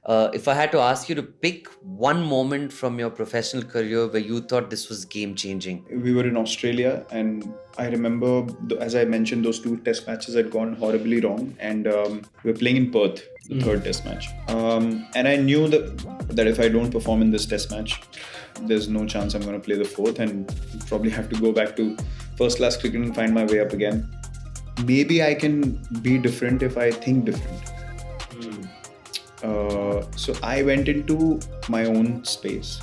If I had to ask you to pick one moment from your professional career where you thought this was game changing. We were in Australia, and I remember, as I mentioned, those two test matches had gone horribly wrong, and we were playing in Perth, the third test match. And I knew that if I don't perform in this test match, there's no chance I'm going to play the fourth, and probably have to go back to first class cricket and find my way up again. Maybe I can be different if I think different. So I went into my own space,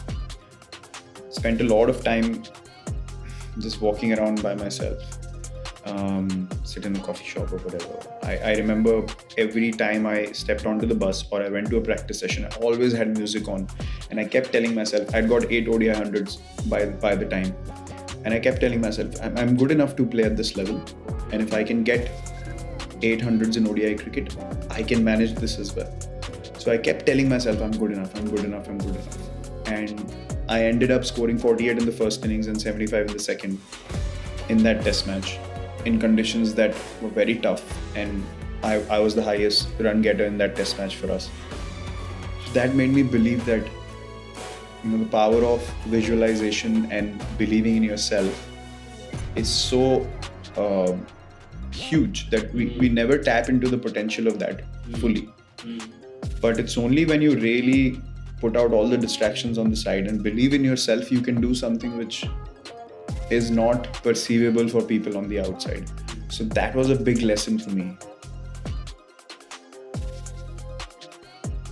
spent a lot of time just walking around by myself, sit in a coffee shop or whatever. I remember every time I stepped onto the bus or I went to a practice session, I always had music on, and I kept telling myself, I'd got 8 ODI hundreds by the time, and I kept telling myself, I'm good enough to play at this level, and if I can get 800s in ODI cricket, I can manage this as well. So I kept telling myself, I'm good enough. And I ended up scoring 48 in the first innings and 75 in the second in that test match, in conditions that were very tough. And I was the highest run getter in that test match for us. So that made me believe that, the power of visualization and believing in yourself is so huge that we never tap into the potential of that fully. But it's only when you really put out all the distractions on the side and believe in yourself, you can do something which is not perceivable for people on the outside. So that was a big lesson for me.